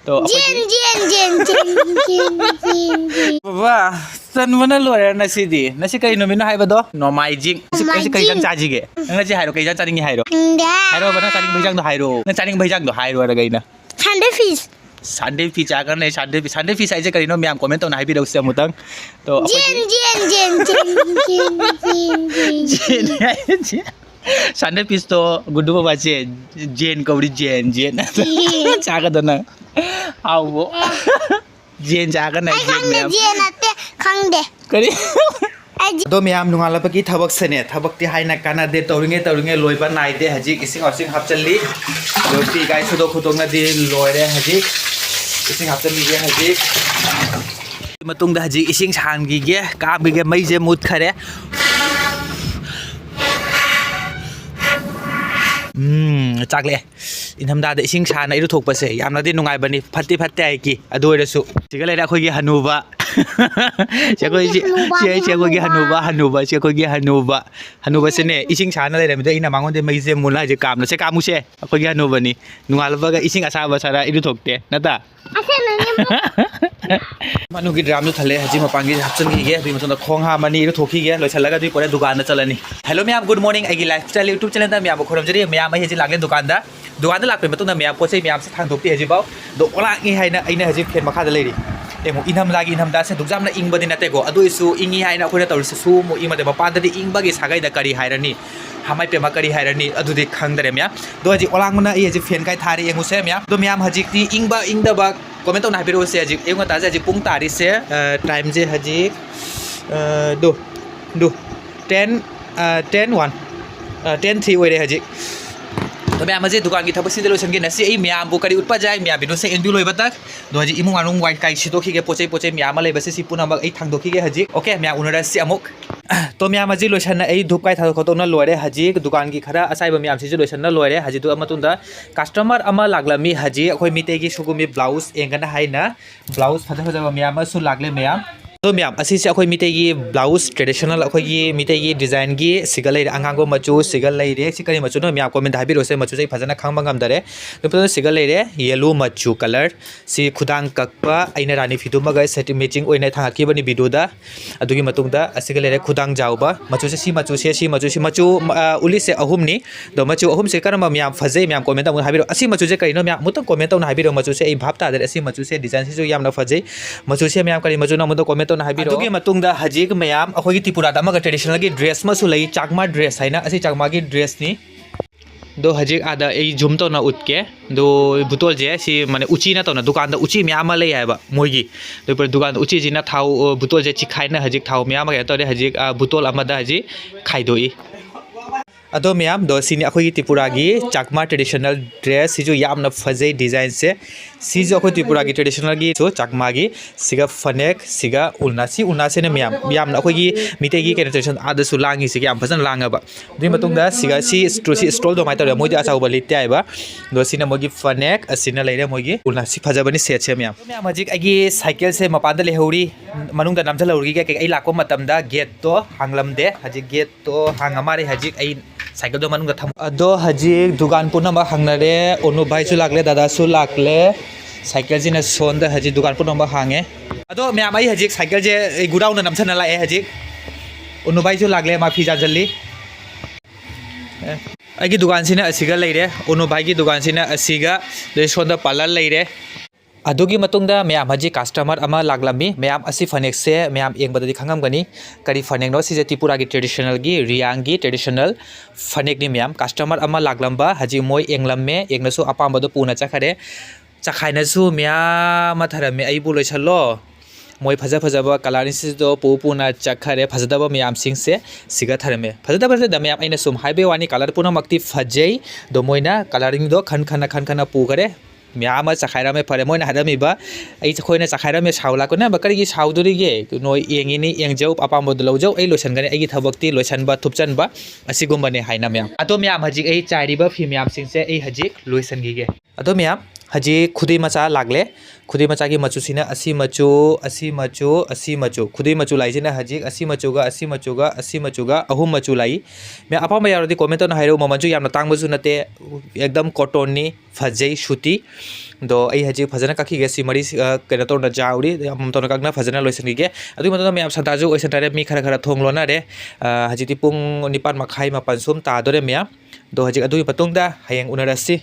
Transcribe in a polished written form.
तो बाबा चनबना लोरे नसीदी नसी कई नुमिनो हाइबदो नोमाइजिंग नसी कई जंग चाजिगे नसी हाइरो कई जंग चानिंग हाइरो हाइरो बना चानिंग भैजांग दो हाइरो न चानिंग भैजांग दो हाइरो अर गइना संडे फिश आगर ने संडे फिश आइजे करिनो मैम कमेंट तो हाइबि दौसे मुतंग तो संडे फिश तो गुड्डू बाबा जेन कौड़ी जेन चागदना हाउ जेन जागन है जेन मैम करी दो मैम नुंगालबकी थबक सने थबकती हाइना कानादे तौरिंगे लोइबा नाइदे हजिक इसिंग हसिंग हापचल्ली दोती गाय सुदो खुदोंना दि लोइरे हजिक इसिंग हापचल्ली गे हजिक मतुंग दा हजिक इसिंग सांगी गे काबिगे मैजे मुतखरे चाकले इनहमदा इसिंग साना इरु थोकपसे यामनादि नुंगाइबनी फत्ती फत्ते आइकी अदोइरसु सिगा लेरा अखोइगे हनुबा चेकोइगे हनुबा सेने इसिंग साना लेरमिदा इना मांगोंदे मैजे मुला जे कामना से कामुसे अखोइगे हनुबनी नुंगालबगा इसिंग असाबा सारा इरु थोकते नता मनुगी ड्राम थले हजी मपांगी हपचनगी बी मतुंदा खोंग हा मनी थोखीगे लोइसलगा दुई पोरे दुकान चलनी hello ma'am good morning I lifestyle YouTube channel दा मैम खोरमजरी मैम हजी लागले दुकान लापे मतुंदा मैम पोसे मैम से थांदोक्ति हजी बाव दो ओलांगी हाइना अइना हजी फेन मखादा लेरी एमो इनम लागी इनम दासे दुजामना इंगबदि नतेगो अदुइसु इंगी हाइना अखोइना तौरिसे सु मो इमदे मपाददि इंगबगी सागाइदा करी हाइरनी हमाय पेमा करी हाइरनी अदुदि खंगदरे मैम दो हजी ओलांगना ई हजी फेन काय थारी एंगुसे मैम दो मैम हजी ती इंगबा इंगदबा कमेंट तौना हाबिरो से हजी एंगो ताजे हजी पुंग तारी से टाइम जे हजी दो 10:3 ओइरे हजी तो मैम हजी दुकान की थबक सिदे लोसनगे नसी ई मैम बो करी उत्पा जाय मैम बिनो से एंगदु लोइबा तक दो हजी इमुंग आनुंग वाइट काई सिदोखिगे पोचे मैम लेबसे सि पुनमक ई थांदोखिगे हजी ओके मैम उनरसी अमुक तो मैम हजी लोसन ए धूप काय थादो खतोना लोरे हजी दुकान की खरा असाइबा मैम सिजु लोसन लोरे हजी दु अमतुंदा कस्टमर अमा लागलामी हजी अखोय मितेगी सुगुमी ब्लाउज एंगना हाइना ब्लाउज फजा फजा मैम सु लागले मैम तो मैम असी से अखोय मितेगी ब्लाउज ट्रेडिशनल अखोयगी मितेगी डिजाइन की सिगल लेरे अंगांगो मचु सिगल लेरे सिकरी मचु नो मैम कमेंट हाबिरो से मचु से फजना खांग बंगम दरे तो सिगल लेरे येलो मचु कलर सि खुदांग कक्पा आइना रानी फिदु मगा सेटिंग मैचिंग ओइना थांगाकी बनी वीडियोदा अदुगी मतुंगदा असिगल लेरे खुदांग जावबा मचु से मचु उली से अहुमनी दो मचु अहुम से करम मैम फजे मैम कमेंट अमु हाबिरो असी मचु से करिनो मैम मुतंग कमेंट अमु हाबिरो मचु से ए भाब तादरे असी मचु से डिजाइन से जो यामना फजे मचु से मैम करि मचु न मुतो कमेंट तो हाबिरो मतुंगदा हजिक मैम अखोगी त्रिपुरादा मगा ट्रेडिशनल की ड्रेस मसु लई चाकमा ड्रेस है ना असी चाकमा की ड्रेस नी दो हजिक आदा ए झुम तो ना उतके दो बुतोल जे सी माने उची ना तो ना दुकान दा उची म्याम लई आबा मोगी दो पर दुकान उची जिना थाव बुतोल जे चिखाइना हजिक थाव म्याम गे तो हजिक बुतोल अमदा हजिक खाइदोई अदो मैम दो सिनी अखोगी त्रिपुरा की चाकमा ट्रेडिशनल ड्रेस सिजु यामना फजे डिजाइन से सिजु अखोई त्रिपुरा की ट्रेडिशनल की जो चाकमा की सिगा फनेक सिगा उलना से ने मैम यामना अखोगी मितेगी के ट्रेडिशन आदसु लांगी सिगा याम फजन लांगाबा दुई मतुंगदा सिगा सी स्टोल दो माइतर मोइदि आचाउबा लिते आइबा दो सिना मोगी फनेक असिना लेरे मोगी उलना सि फजाबनी सेट से मैम हजिक आगी साइकिल से मपान दा लेहौरी मनुंगदा नामजलौरी के आई लाको मतमदा गेट तो हांगलमदे हजिक गेट तो हांगामारे हजिक आई साइकिल दो मनुंग थम अदो हजिक दुकान पुनम हांगनारे अनु भाई सु लागले दादा सु लागले साइकिल जिना सोन द हजिक दुकान पुनम हांगे अदो मैम आई हजिक साइकिल जे गुडाउन नमसन लाए हजिक अनु भाई सु लागले मा फिजा जल्ली आगी दुकान सिना असिगा लेरे अनु भाई की दुकान सिना असिगा दे सोन द पार्लर लेरे अदुगी मतुंगदा मैम हजी कस्टमर अमा लागलामी मैम असी फनेक से मैम एंगबदि खंगमगनी करी फनेक नो सिजे त्रिपुरा की ट्रेडिशनल की रियांग की ट्रेडिशनल फनेक नि मैम कस्टमर अमा लागलम्बा हजी मोय एंगलम्मे एंगनसु अपामबदो पुना चखरे चखाइनसु मैम थरमे आइबु लोइसलो मोय फजा फजाबा कलरनिसिदो पुना चखरे फजदबा मैम सिंग से सिगा थरमे फजदबा से मैम आइना सुम हाइबे वानी कलर पुना मक्ति फजै दो मोयना कलरिंग दो खन खन पुगरे मैम चखाइरा में फरे मोयना हदमीबा आई खोइना चखाइरा में सावला को ना बकरी सावदुरिगे नो एंगिनी एंगजौ अपामबद लौजौ आई लोसनगने आई थबक्ति लोसनबा थुपचनबा असिगुमबने हाइना मैम अतो मैम हजिक आई चाइरिबा फि मैम सिंसे आई हजिक लोसनगिगे अतो मैम हजी खुदी मचा लागले खुदी मचा की मचुसिना असी मचु खुदी मचु लाइजिना हजिक असी मचुगा अहुम मचु लाई मैं अपाम यारदी कमेंट न हाइरो ममजु यामना तांगबजु नते एकदम कॉटन नि फजै सुती दो आई हजी फजना कखीगे सी मरी कनो तौर जाऊरी अमम तौर कगना फजना लोइसनगे अदुई मतुंग मैम संताजु ओइ सेंटर मी खरा खरा थोंग लोनारे हजी पुंग निपान मखाई मापन सुम तादोरे मैम दो हजी अदुई मतुंग दा हयेंग उनरसी।